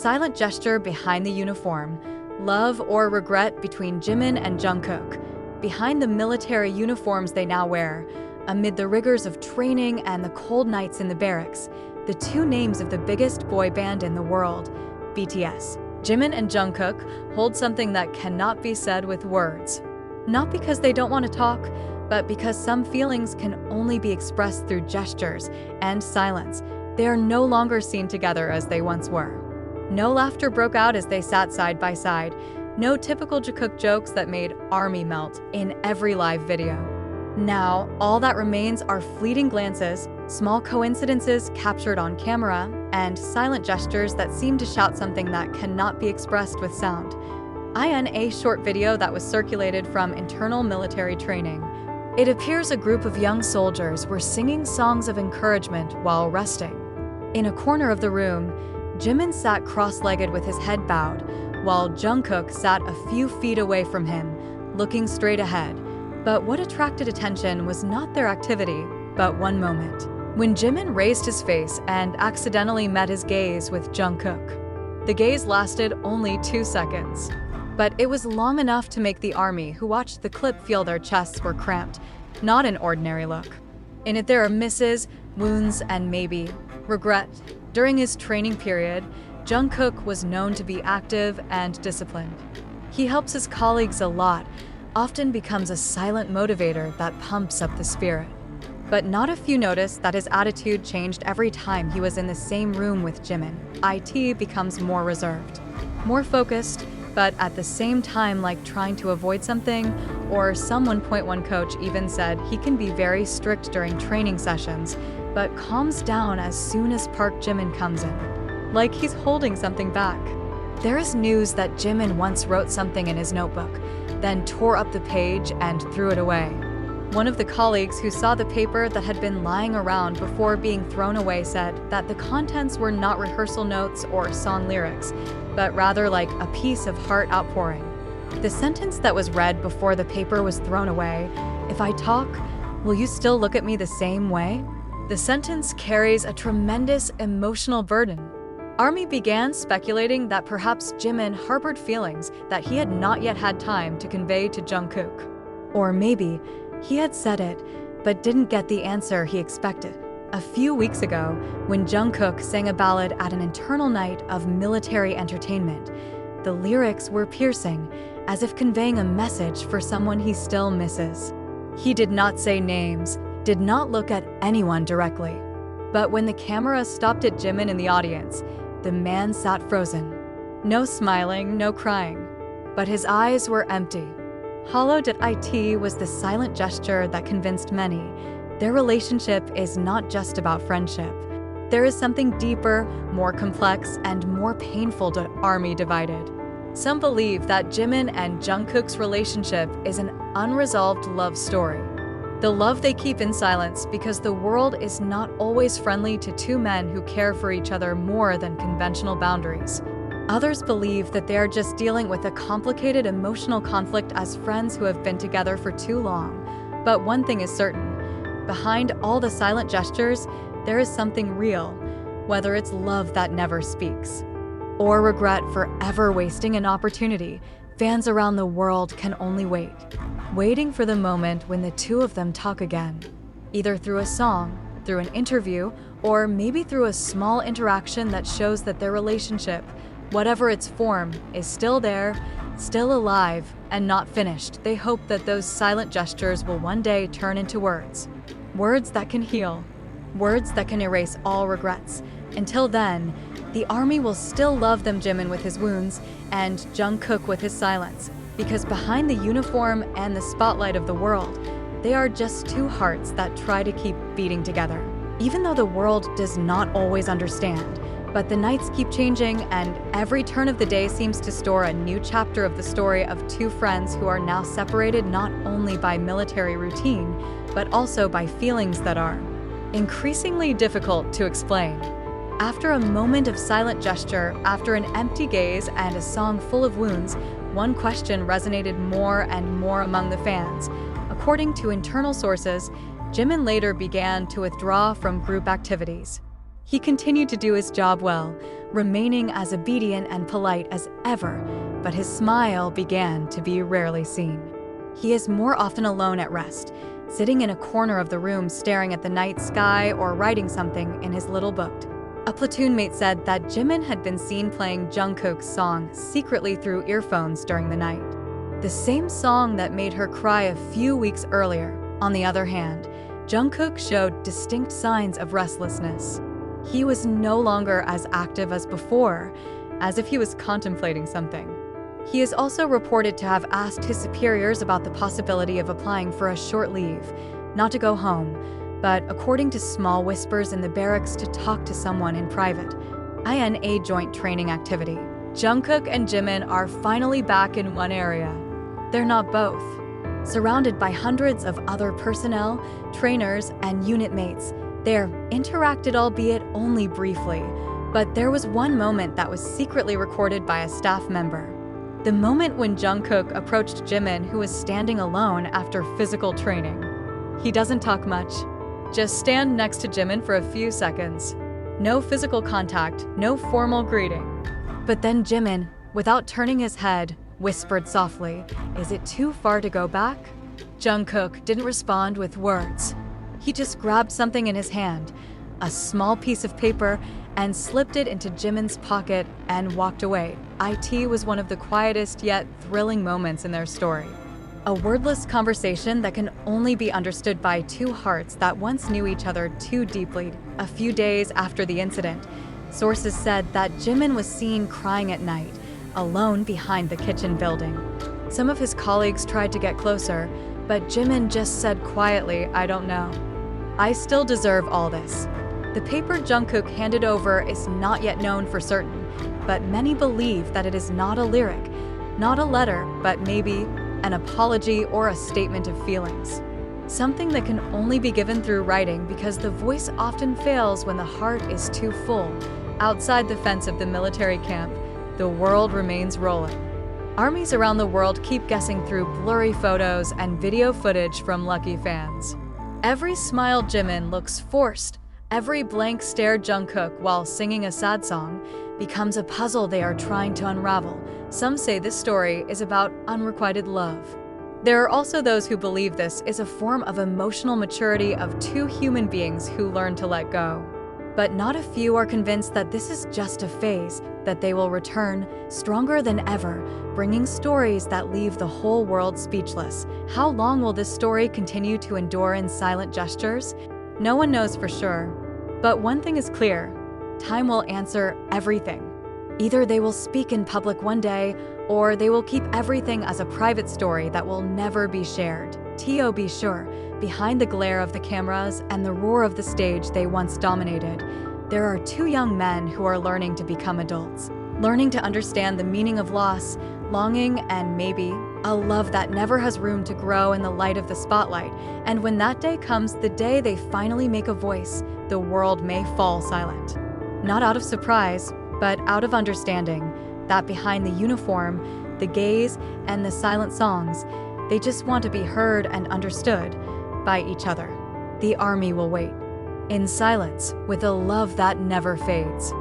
silent gesture behind the uniform. Love or regret between Jimin and Jungkook. Behind the military uniforms they now wear, amid the rigors of training and the cold nights in the barracks, the two names of the biggest boy band in the world, BTS. Jimin and Jungkook hold something that cannot be said with words. Not because they don't want to talk, but because some feelings can only be expressed through gestures and silence. They are no longer seen together as they once were. No laughter broke out as they sat side by side. No typical Jungkook jokes that made ARMY melt in every live video. Now, all that remains are fleeting glances, small coincidences captured on camera, and silent gestures that seem to shout something that cannot be expressed with sound. In a short video that was circulated from internal military training, it appears a group of young soldiers were singing songs of encouragement while resting. In a corner of the room, Jimin sat cross-legged with his head bowed, while Jungkook sat a few feet away from him, looking straight ahead. But what attracted attention was not their activity, but one moment, when Jimin raised his face and accidentally met his gaze with Jungkook. The gaze lasted only 2 seconds, but it was long enough to make the ARMY who watched the clip feel their chests were cramped, not an ordinary look. In it there are misses, wounds, and maybe regret. During his training period, Jungkook was known to be active and disciplined. He helps his colleagues a lot, often becomes a silent motivator that pumps up the spirit. But not a few noticed that his attitude changed every time he was in the same room with Jimin. It becomes more reserved, more focused, but at the same time like trying to avoid something, or someone. One coach even said he can be very strict during training sessions, but calms down as soon as Park Jimin comes in, like he's holding something back. There is news that Jimin once wrote something in his notebook, then tore up the page and threw it away. One of the colleagues who saw the paper that had been lying around before being thrown away said that the contents were not rehearsal notes or song lyrics, but rather like a piece of heart outpouring. The sentence that was read before the paper was thrown away, "If I talk, will you still look at me the same way?" The sentence carries a tremendous emotional burden. ARMY began speculating that perhaps Jimin harbored feelings that he had not yet had time to convey to Jungkook. Or maybe he had said it, but didn't get the answer he expected. A few weeks ago, when Jungkook sang a ballad at an internal night of military entertainment, the lyrics were piercing, as if conveying a message for someone he still misses. He did not say names, did not look at anyone directly. But when the camera stopped at Jimin in the audience, the man sat frozen. No smiling, no crying, but his eyes were empty. Hollowed at IT was the silent gesture that convinced many. Their relationship is not just about friendship. There is something deeper, more complex, and more painful to ARMY divided. Some believe that Jimin and Jungkook's relationship is an unresolved love story. The love they keep in silence because the world is not always friendly to two men who care for each other more than conventional boundaries. Others believe that they are just dealing with a complicated emotional conflict as friends who have been together for too long. But one thing is certain, behind all the silent gestures, there is something real, whether it's love that never speaks, or regret for ever wasting an opportunity. Fans around the world can only wait, waiting for the moment when the two of them talk again, either through a song, through an interview, or maybe through a small interaction that shows that their relationship, whatever its form, is still there, still alive, and not finished. They hope that those silent gestures will one day turn into words. Words that can heal. Words that can erase all regrets. Until then, the ARMY will still love them, Jimin with his wounds, and Jungkook with his silence. Because behind the uniform and the spotlight of the world, they are just two hearts that try to keep beating together. Even though the world does not always understand, but the nights keep changing, and every turn of the day seems to store a new chapter of the story of two friends who are now separated not only by military routine, but also by feelings that are increasingly difficult to explain. After a moment of silent gesture, after an empty gaze and a song full of wounds, one question resonated more and more among the fans. According to internal sources, Jimin later began to withdraw from group activities. He continued to do his job well, remaining as obedient and polite as ever, but his smile began to be rarely seen. He is more often alone at rest, sitting in a corner of the room staring at the night sky or writing something in his little book. A platoon mate said that Jimin had been seen playing Jungkook's song secretly through earphones during the night. The same song that made her cry a few weeks earlier. On the other hand, Jungkook showed distinct signs of restlessness. He was no longer as active as before, as if he was contemplating something. He is also reported to have asked his superiors about the possibility of applying for a short leave, not to go home, but according to small whispers in the barracks to talk to someone in private. INA joint training activity. Jungkook and Jimin are finally back in one area. They're not both. Surrounded by hundreds of other personnel, trainers, and unit mates, they're interacted, albeit only briefly. But there was one moment that was secretly recorded by a staff member. The moment when Jungkook approached Jimin, who was standing alone after physical training. He doesn't talk much. Just stand next to Jimin for a few seconds. No physical contact, no formal greeting. But then Jimin, without turning his head, whispered softly, "Is it too far to go back?" Jungkook didn't respond with words. He just grabbed something in his hand, a small piece of paper, and slipped it into Jimin's pocket and walked away. It was one of the quietest yet thrilling moments in their story. A wordless conversation that can only be understood by two hearts that once knew each other too deeply. A few days after the incident, sources said that Jimin was seen crying at night, alone behind the kitchen building. Some of his colleagues tried to get closer, but Jimin just said quietly, "I don't know. I still deserve all this." The paper Jungkook handed over is not yet known for certain, but many believe that it is not a lyric, not a letter, but maybe an apology or a statement of feelings. Something that can only be given through writing because the voice often fails when the heart is too full. Outside the fence of the military camp, the world remains rolling. Armies around the world keep guessing through blurry photos and video footage from lucky fans. Every smile Jimin looks forced. Every blank stare Jungkook while singing a sad song becomes a puzzle they are trying to unravel. Some say this story is about unrequited love. There are also those who believe this is a form of emotional maturity of two human beings who learn to let go. But not a few are convinced that this is just a phase, that they will return stronger than ever, bringing stories that leave the whole world speechless. How long will this story continue to endure in silent gestures? No one knows for sure. But one thing is clear: time will answer everything. Either they will speak in public one day, or they will keep everything as a private story that will never be shared. Be sure, behind the glare of the cameras and the roar of the stage they once dominated, there are two young men who are learning to become adults, learning to understand the meaning of loss, longing, and maybe a love that never has room to grow in the light of the spotlight. And when that day comes, the day they finally make a voice, the world may fall silent. Not out of surprise, but out of understanding that behind the uniform, the gaze, and the silent songs, they just want to be heard and understood by each other. The army will wait in silence with a love that never fades.